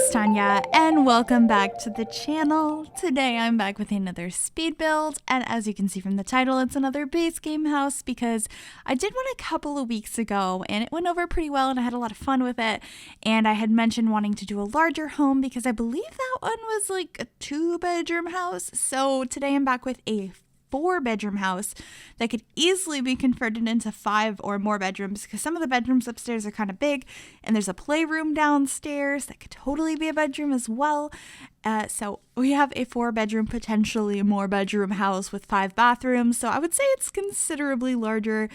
is Tanya, and welcome back to the channel. Today I'm back with another speed build, and as you can see from the title, it's another base game house because I did one a couple of weeks ago and it went over pretty well and I had a lot of fun with it. And I had mentioned wanting to do a larger home because I believe that one was like a 2-bedroom house. So today I'm back with a 4-bedroom house that could easily be converted into 5 or more bedrooms because some of the bedrooms upstairs are kind of big, and there's a playroom downstairs that could totally be a bedroom as well. So we have a 4-bedroom, potentially more bedroom house with 5 bathrooms. So I would say it's considerably larger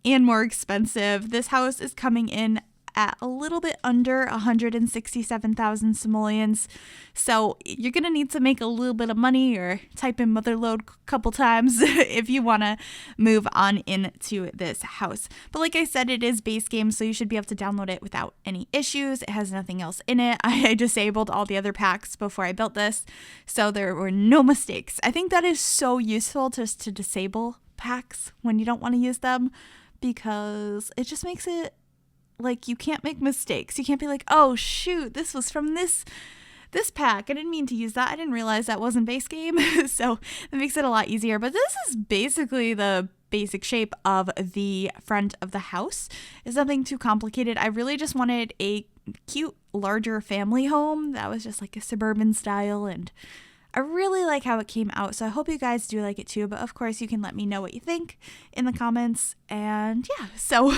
and more expensive. This house is coming in at a little bit under 167,000 simoleons. So you're going to need to make a little bit of money or type in motherload a couple times if you want to move on into this house. But like I said, it is base game, so you should be able to download it without any issues. It has nothing else in it. I disabled all the other packs before I built this, so there were no mistakes. I think that is so useful just to disable packs when you don't want to use them, because it just makes it like you can't make mistakes. You can't be like, oh shoot, this was from this pack. I didn't mean to use that. I didn't realize that wasn't base game. So it makes it a lot easier. But this is basically the basic shape of the front of the house. It's nothing too complicated. I really just wanted a cute, larger family home that was just like a suburban style, and I really like how it came out, so I hope you guys do like it too. But of course, you can let me know what you think in the comments. And yeah, so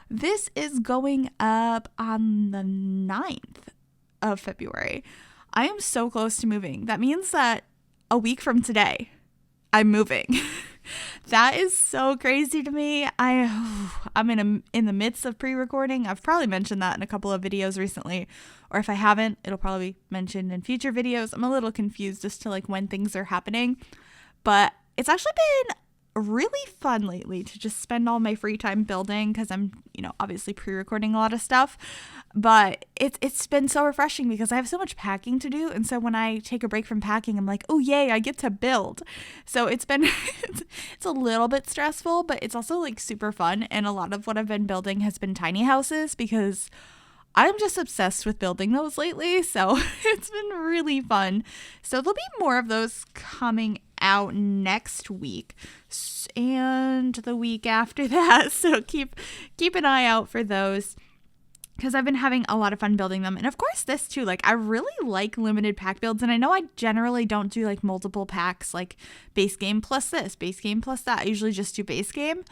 this is going up on the 9th of February. I am so close to moving. That means that a week from today, I'm moving. That is so crazy to me. I'm in the midst of pre-recording. I've probably mentioned that in a couple of videos recently, or if I haven't, it'll probably be mentioned in future videos. I'm a little confused as to like when things are happening, but it's actually been really fun lately to just spend all my free time building, because I'm, obviously pre-recording a lot of stuff, but it's been so refreshing because I have so much packing to do. And so when I take a break from packing, I'm like, oh yay, I get to build. So it's been it's a little bit stressful, but it's also like super fun. And a lot of what I've been building has been tiny houses because I'm just obsessed with building those lately. So it's been really fun. So there'll be more of those coming out next week and the week after that. So keep an eye out for those, because I've been having a lot of fun building them. And of course this too, like I really like limited pack builds, and I know I generally don't do like multiple packs, like base game plus this, base game plus that. I usually just do base game,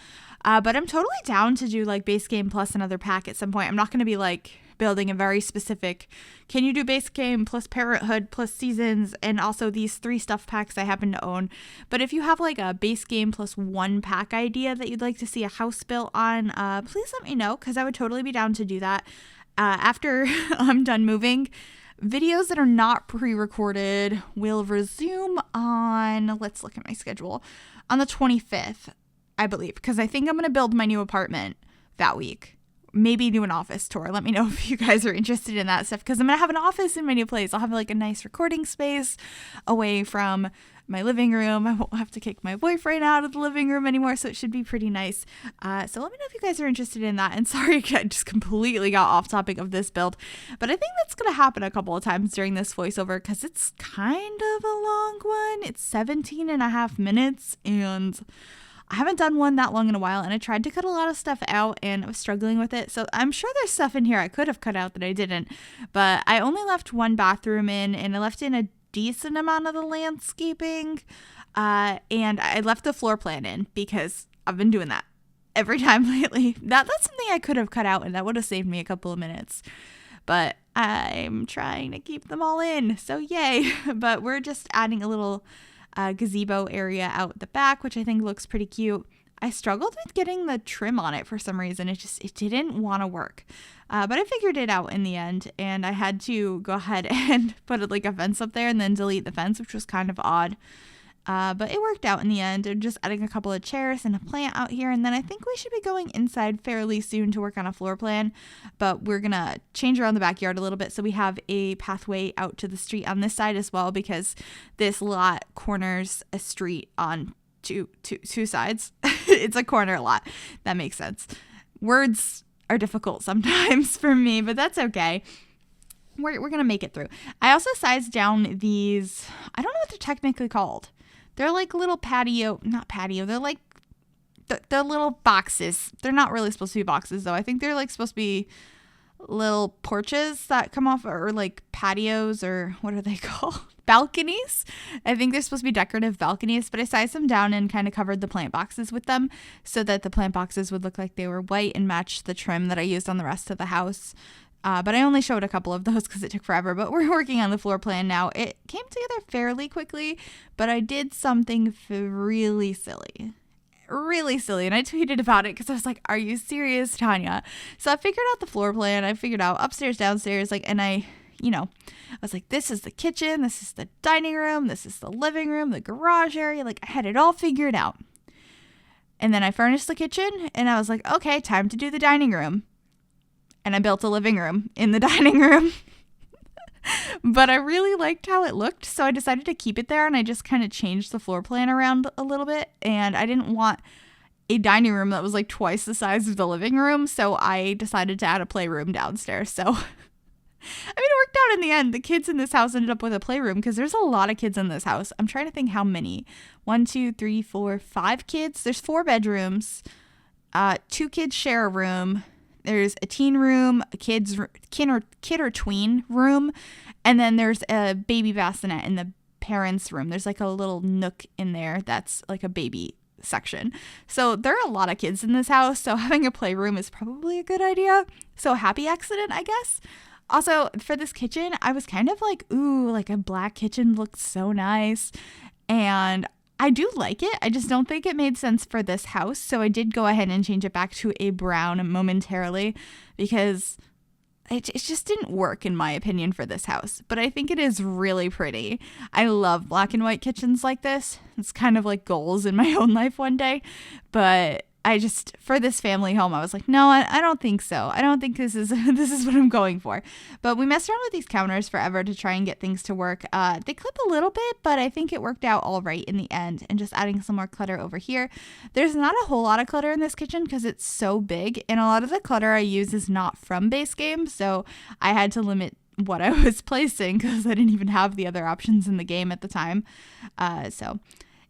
but I'm totally down to do like base game plus another pack at some point. I'm not going to be like building a very specific, can you do base game plus parenthood plus seasons and also these 3 stuff packs I happen to own. But if you have like a base game plus 1 pack idea that you'd like to see a house built on, please let me know, because I would totally be down to do that. After I'm done moving, videos that are not pre-recorded will resume on, let's look at my schedule, on the 25th, I believe, because I think I'm going to build my new apartment that week. Maybe do an office tour. Let me know if you guys are interested in that stuff, because I'm going to have an office in my new place. I'll have like a nice recording space away from my living room. I won't have to kick my boyfriend out of the living room anymore, so it should be pretty nice. So let me know if you guys are interested in that. And sorry, I just completely got off topic of this build, but I think that's going to happen a couple of times during this voiceover because it's kind of a long one. It's 17 and a half minutes, and I haven't done one that long in a while, and I tried to cut a lot of stuff out and I was struggling with it. So I'm sure there's stuff in here I could have cut out that I didn't, but I only left 1 bathroom in, and I left in a decent amount of the landscaping, and I left the floor plan in because I've been doing that every time lately. That's something I could have cut out, and that would have saved me a couple of minutes, but I'm trying to keep them all in, so yay. But we're just adding a little gazebo area out the back, which I think looks pretty cute. I struggled with getting the trim on it for some reason. It didn't want to work, but I figured it out in the end, and I had to go ahead and put like a fence up there and then delete the fence, which was kind of odd. But it worked out in the end. And just adding a couple of chairs and a plant out here, and then I think we should be going inside fairly soon to work on a floor plan, but we're gonna change around the backyard a little bit so we have a pathway out to the street on this side as well, because this lot corners a street on two sides. It's a corner lot. That makes sense. Words are difficult sometimes for me, but that's okay. we're going to make it through. I also sized down these, I don't know what they're technically called. They're like little not patio. They're like, they're little boxes. They're not really supposed to be boxes though. I think they're like supposed to be little porches that come off, or like patios, or what are they called? Balconies. I think they're supposed to be decorative balconies, but I sized them down and kind of covered the plant boxes with them so that the plant boxes would look like they were white and match the trim that I used on the rest of the house. But I only showed a couple of those because it took forever, but we're working on the floor plan now. It came together fairly quickly, but I did something really silly. And I tweeted about it because I was like, are you serious, Tanya? So I figured out the floor plan. I figured out upstairs, downstairs, and I was like, this is the kitchen, this is the dining room, this is the living room, the garage area. Like, I had it all figured out. And then I furnished the kitchen and I was like, okay, time to do the dining room. And I built a living room in the dining room. But I really liked how it looked, so I decided to keep it there, and I just kind of changed the floor plan around a little bit, and I didn't want a dining room that was like twice the size of the living room, so I decided to add a playroom downstairs. So, I mean, it worked out in the end. The kids in this house ended up with a playroom because there's a lot of kids in this house. I'm trying to think how many. 1, 2, 3, 4, 5 kids. There's 4 bedrooms. 2 kids share a room. There's a teen room, a kid or tween room, and then there's a baby bassinet in the parents' room. There's like a little nook in there that's like a baby section. So there are a lot of kids in this house, so having a playroom is probably a good idea. So happy accident, I guess. Also, for this kitchen, I was kind of like, ooh, like a black kitchen looks so nice. And I do like it. I just don't think it made sense for this house. So I did go ahead and change it back to a brown momentarily because it just didn't work, in my opinion, for this house. But I think it is really pretty. I love black and white kitchens like this. It's kind of like goals in my own life one day. But I just, for this family home, I was like, no, I don't think so. I don't think this is what I'm going for. But we messed around with these counters forever to try and get things to work. They clip a little bit, but I think it worked out all right in the end. And just adding some more clutter over here. There's not a whole lot of clutter in this kitchen because it's so big. And a lot of the clutter I use is not from base game. So I had to limit what I was placing because I didn't even have the other options in the game at the time. So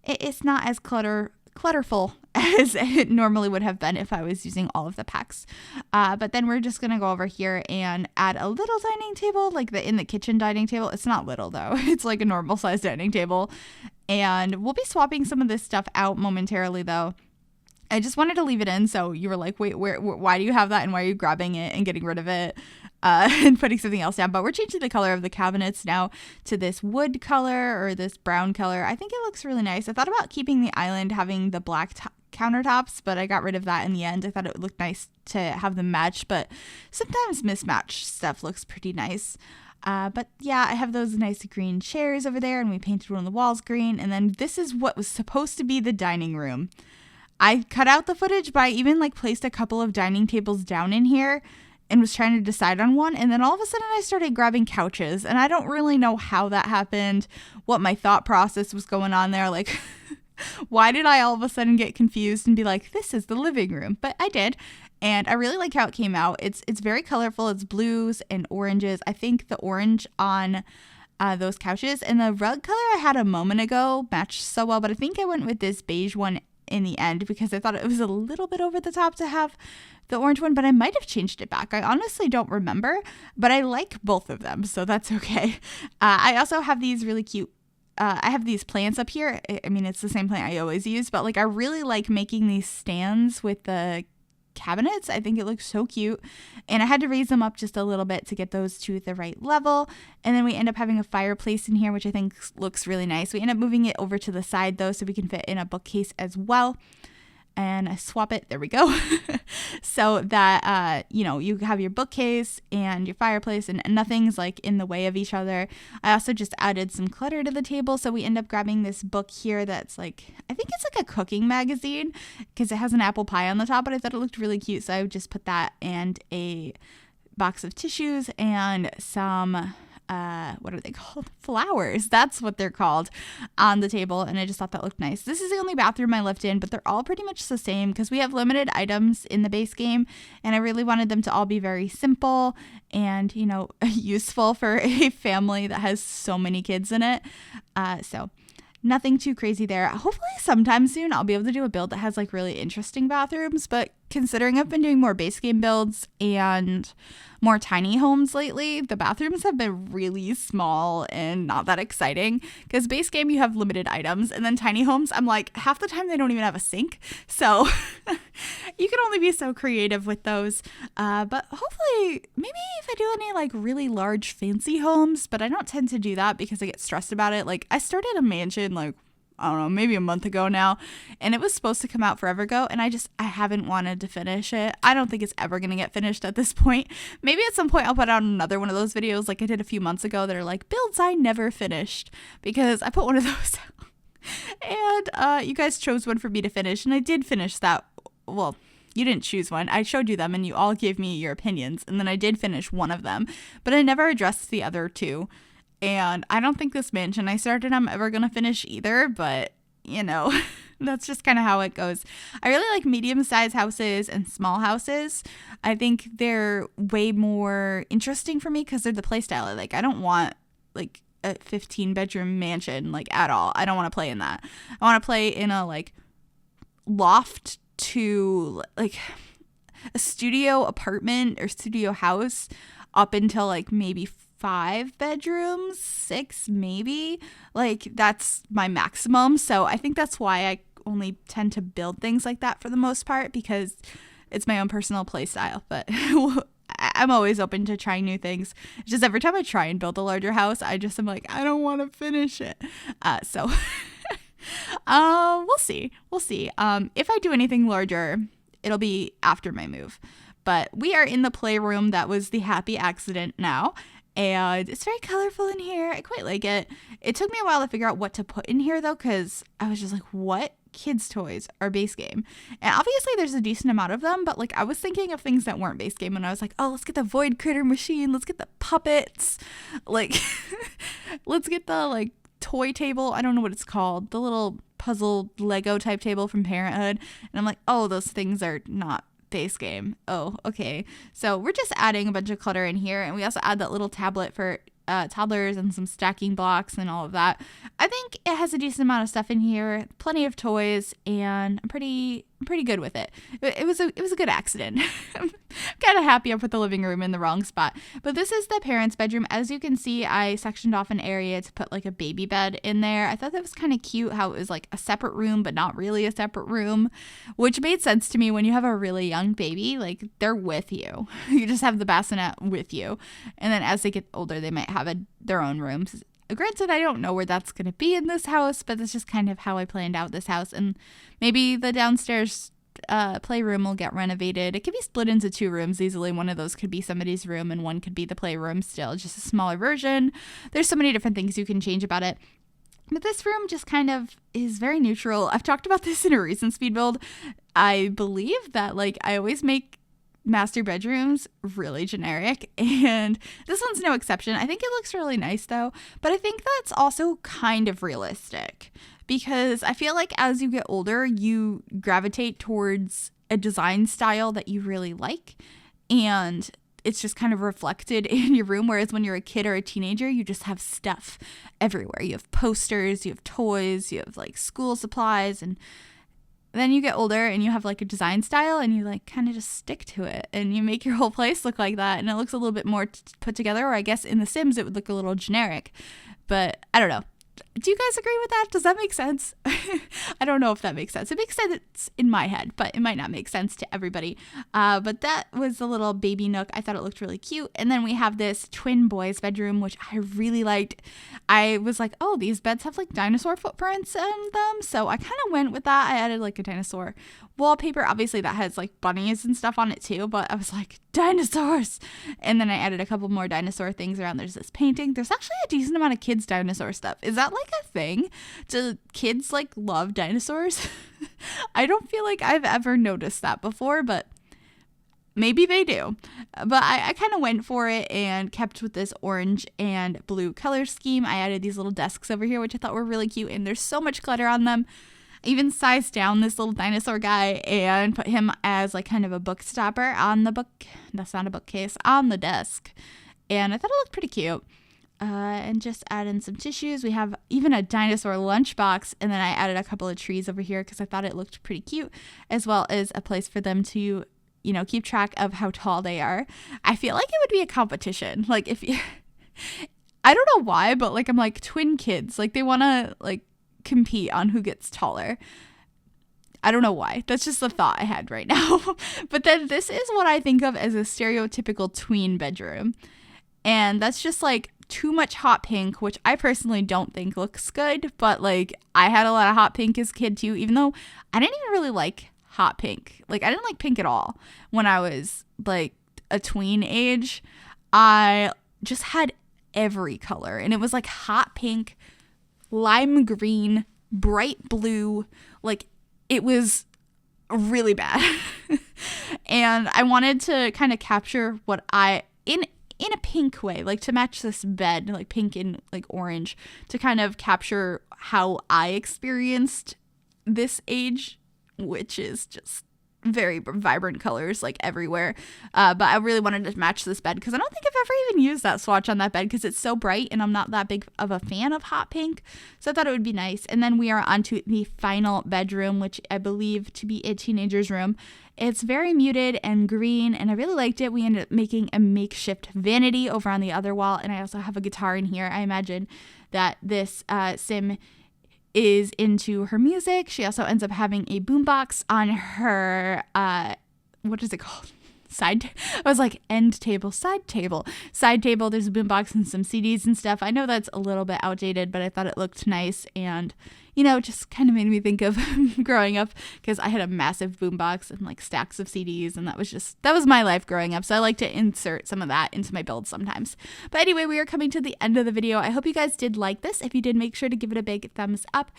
it's not as clutterful as it normally would have been if I was using all of the packs. But then we're just going to go over here and add a little dining table, like in the kitchen dining table. It's not little though. It's like a normal sized dining table. And we'll be swapping some of this stuff out momentarily though. I just wanted to leave it in. So you were like, wait, why do you have that? And why are you grabbing it and getting rid of it? And putting something else down. But we're changing the color of the cabinets now to this wood color or this brown color. I think it looks really nice. I thought about keeping the island having the black countertops, but I got rid of that in the end. I thought it would look nice to have them match, but sometimes mismatched stuff looks pretty nice. But yeah, I have those nice green chairs over there, and we painted one of the walls green. And then this is what was supposed to be the dining room. I cut out the footage, but I even placed a couple of dining tables down in here and was trying to decide on one. And then all of a sudden I started grabbing couches, and I don't really know how that happened, what my thought process was going on there. Like, why did I all of a sudden get confused and be like, this is the living room? But I did. And I really like how it came out. It's very colorful. It's blues and oranges. I think the orange on those couches and the rug color I had a moment ago matched so well, but I think I went with this beige one in the end because I thought it was a little bit over the top to have the orange one, but I might have changed it back. I honestly don't remember, but I like both of them, so that's okay. I also have these really cute I have these plants up here. I mean, it's the same plant I always use, but I really like making these stands with the cabinets. I think it looks so cute, and I had to raise them up just a little bit to get those to the right level. And then we end up having a fireplace in here, which I think looks really nice. We end up moving it over to the side though, so we can fit in a bookcase as well. And I swap it, there we go, so that you have your bookcase and your fireplace and nothing's in the way of each other. I also just added some clutter to the table, so we end up grabbing this book here that's I think it's a cooking magazine because it has an apple pie on the top, but I thought it looked really cute, so I would just put that and a box of tissues and some what are they called? Flowers. That's what they're called on the table. And I just thought that looked nice. This is the only bathroom I lived in, but they're all pretty much the same because we have limited items in the base game. And I really wanted them to all be very simple and, you know, useful for a family that has so many kids in it. So nothing too crazy there. Hopefully sometime soon I'll be able to do a build that has like really interesting bathrooms, but considering I've been doing more base game builds and more tiny homes lately, the bathrooms have been really small and not that exciting because base game you have limited items, and then tiny homes I'm like half the time they don't even have a sink, so you can only be so creative with those. But hopefully maybe if I do any like really large fancy homes, but I don't tend to do that because I get stressed about it. Like I started a mansion like I don't know, maybe a month ago now, and it was supposed to come out forever ago, and I haven't wanted to finish it. I don't think it's ever going to get finished at this point. Maybe at some point I'll put out another one of those videos like I did a few months ago that are like builds I never finished, because I put one of those out and you guys chose one for me to finish, and I did finish that. Well, you didn't choose one. I showed you them and you all gave me your opinions, and then I did finish one of them, but I never addressed the other two. And I don't think this mansion I started I'm ever going to finish either, but, you know, that's just kind of how it goes. I really like medium-sized houses and small houses. I think they're way more interesting for me because they're the play style I like. I don't want, like, a 15-bedroom mansion, like, at all. I don't want to play in that. I want to play in a, like, loft to, like, a studio apartment or studio house up until, like, maybe 5 bedrooms, 6 maybe. Like that's my maximum. So I think that's why I only tend to build things like that for the most part, because it's my own personal play style. But I'm always open to trying new things. It's just every time I try and build a larger house, I just am like, I don't want to finish it. So we'll see. If I do anything larger, it'll be after my move. But we are in the playroom. That was the happy accident now. And it's very colorful in here. I quite like it. It took me a while to figure out what to put in here, though, because I was just like, what kids' toys are base game? And obviously there's a decent amount of them, but like I was thinking of things that weren't base game, and I was like, oh, let's get the void critter machine. Let's get the puppets. Like, let's get the like toy table. I don't know what it's called. The little puzzle Lego type table from Parenthood. And I'm like, oh, those things are not base game. Oh, okay. So we're just adding a bunch of clutter in here, and we also add that little tablet for toddlers and some stacking blocks and all of that. I think it has a decent amount of stuff in here, plenty of toys, and I'm pretty good with it. It was a good accident. I'm kind of happy I put the living room in the wrong spot. But this is the parents' bedroom. As you can see, I sectioned off an area to put like a baby bed in there. I thought that was kind of cute how it was like a separate room, but not really a separate room, which made sense to me when you have a really young baby. Like they're with you. You just have the bassinet with you. And then as they get older, they might have their own rooms. Granted, I don't know where that's going to be in this house, but that's just kind of how I planned out this house. And maybe the downstairs playroom will get renovated. It could be split into 2 rooms easily. One of those could be somebody's room and one could be the playroom still, just a smaller version. There's so many different things you can change about it. But this room just kind of is very neutral. I've talked about this in a recent speed build. I believe that like I always make master bedrooms really generic, and this one's no exception. I think it looks really nice though, but I think that's also kind of realistic, because I feel like as you get older you gravitate towards a design style that you really like, and it's just kind of reflected in your room, whereas when you're a kid or a teenager you just have stuff everywhere. You have posters, you have toys, you have like school supplies, and then you get older and you have like a design style and you like kind of just stick to it and you make your whole place look like that, and it looks a little bit more put together, or I guess in The Sims it would look a little generic. But I don't know. Do you guys agree with that? Does that make sense? I don't know if that makes sense. It makes sense in my head, but it might not make sense to everybody. But that was the little baby nook. I thought it looked really cute. And then we have this twin boys bedroom, which I really liked. I was like, oh, these beds have like dinosaur footprints in them. So I kind of went with that. I added like a dinosaur wallpaper. Obviously that has like bunnies and stuff on it too, but I was like, dinosaurs. And then I added a couple more dinosaur things around. There's this painting. There's actually a decent amount of kids dinosaur stuff. Is that like a thing? Do kids like love dinosaurs? I don't feel like I've ever noticed that before, but Maybe they do. But I kind of went for it and kept with this orange and blue color scheme. I added these little desks over here, which I thought were really cute, and there's so much clutter on them. I even sized down this little dinosaur guy and put him as like kind of a book stopper on the book. That's not a bookcase, on the desk. And I thought it looked pretty cute. And just add in some tissues. We have even a dinosaur lunchbox, and then I added a couple of trees over here because I thought it looked pretty cute, as well as a place for them to, you know, keep track of how tall they are. I feel like it would be a competition. Like if you, I don't know why, but like I'm like twin kids, like they want to like compete on who gets taller. I don't know why. That's just the thought I had right now. But then this is what I think of as a stereotypical tween bedroom. And that's just like too much hot pink, which I personally don't think looks good. But like I had a lot of hot pink as a kid too, even though I didn't even really like hot pink. Like I didn't like pink at all when I was like a tween age. I just had every color, and it was like hot pink, lime green, bright blue. Like it was really bad. And I wanted to kind of capture what I in a pink way, like to match this bed, like pink and like orange, to kind of capture how I experienced this age, which is just very vibrant colors like everywhere. But I really wanted to match this bed because I don't think I've ever even used that swatch on that bed because it's so bright and I'm not that big of a fan of hot pink. So I thought it would be nice. And then we are onto the final bedroom, which I believe to be a teenager's room. It's very muted and green, and I really liked it. We ended up making a makeshift vanity over on the other wall, and I also have a guitar in here. I imagine that this sim is into her music. She also ends up having a boombox on her, what is it called? I was like end table, side table. Side table, there's a boombox and some CDs and stuff. I know that's a little bit outdated, but I thought it looked nice, and you know, just kind of made me think of growing up because I had a massive boombox and like stacks of CDs, and that was my life growing up. So I like to insert some of that into my builds sometimes. But anyway, we are coming to the end of the video. I hope you guys did like this. If you did, make sure to give it a big thumbs up.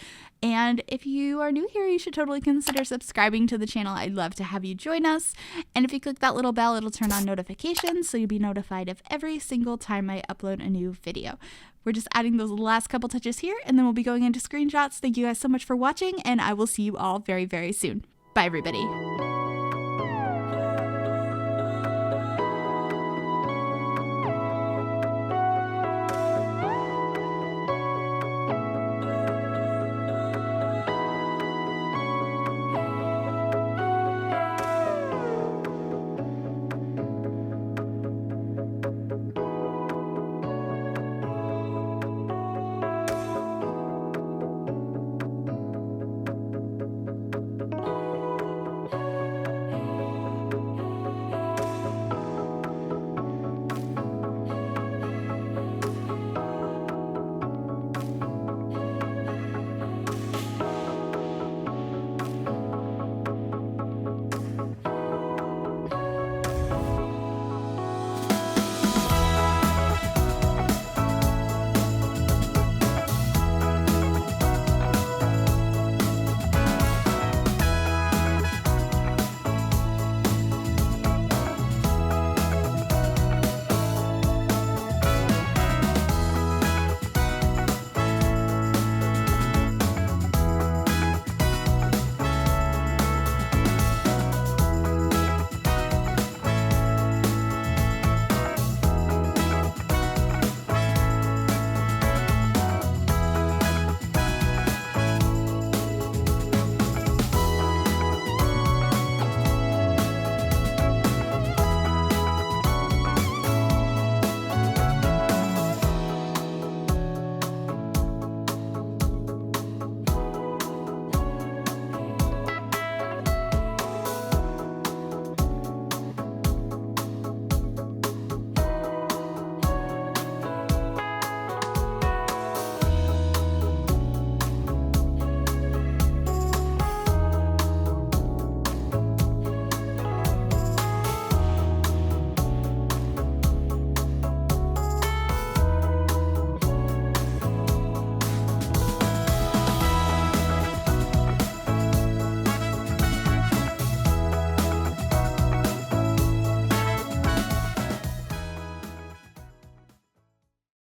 And if you are new here, you should totally consider subscribing to the channel. I'd love to have you join us. And if you click that little bell, it'll turn on notifications so you'll be notified of every single time I upload a new video. We're just adding those last couple touches here, and then we'll be going into screenshots. Thank you guys so much for watching, and I will see you all very, very soon. Bye, everybody.